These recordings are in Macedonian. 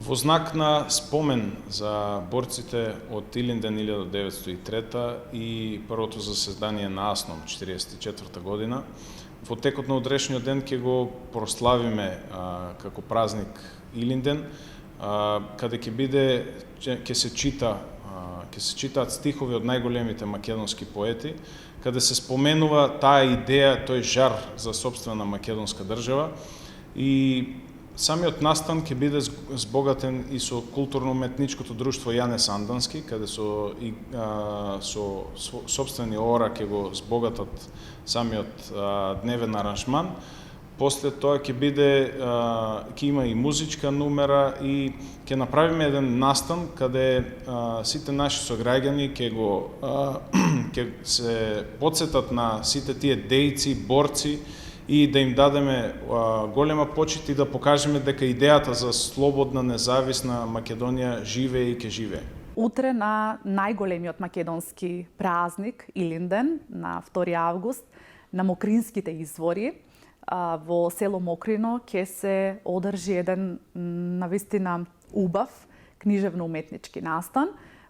Во знак на спомен за борците од Илинден 1903 и првото заседание на АСНОМ 1944 година, во текот на утрешниот ден ќе го прославиме како празник Илинден, каде ќе се читаат стихови од најголемите македонски поети, каде се споменува таа идеја, тој жар за сопствена македонска држава и самиот настан ќе биде збогатен и со културно-уметничкото друштво Јане Сандански, каде со сопствени ора ќе го збогатат самиот дневен аранжман. После тоа ќе има и музичка numera и ќе направиме еден настан каде сите наши сограѓани ќе се потсетат на сите тие дејци, борци и да им дадеме голема почит и да покажеме дека идејата за слободна, независна Македонија живее и ќе живее. Утре на најголемиот македонски празник Илинден, на 2 август, на Мокринските извори, во село Мокрино ќе се одржи еден навистина убав книжевно-уметнички настан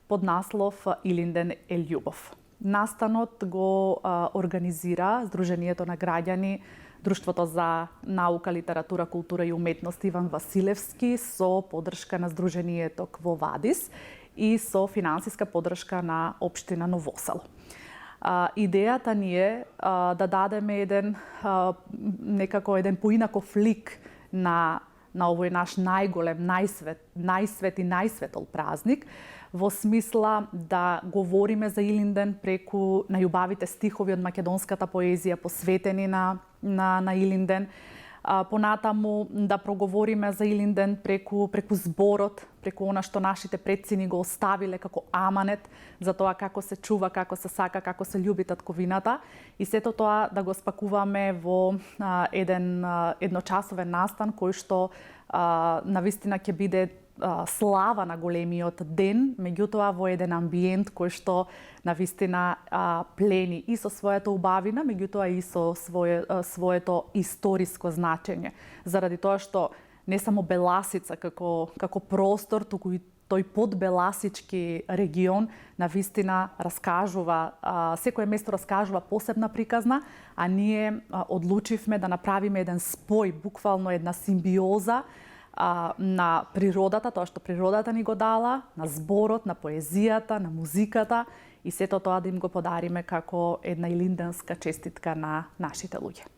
под наслов Илинден е љубов. Настанот го организира Сдруженијето на граѓани, Друштвото за наука, литература, култура и уметност Иван Василевски со поддршка на Сдруженијето Кво Вадис и со финансиска поддршка на општина Ново Село. Идејата ни е да дадеме еден поинаков лик на овој наш најголем, најсвет и најсветол празник, во смисла да говориме за Илинден преку најубавите стихови од македонската поезија посветени на Илинден, понатаму да проговориме за Илинден преку зборот, преку она што нашите предци ни го оставиле како аманет за тоа како се чува, како се сака, како се љуби татковината и сето тоа да го спакуваме во еден едночасовен настан кој што навистина ќе биде слава на големиот ден, меѓутоа во еден амбиент кој што навистина плени и со својата убавина, меѓутоа и со своето историско значење. Заради тоа што не само Беласица како простор, туку и тој подбеласички регион навистина раскажува, секое место раскажува посебна приказна, а ние одлучивме да направиме еден спој, буквално една симбиоза на природата, тоа што природата ни го дала, на зборот, на поезијата, на музиката и сето тоа да им го подариме како една илинденска честитка на нашите луѓе.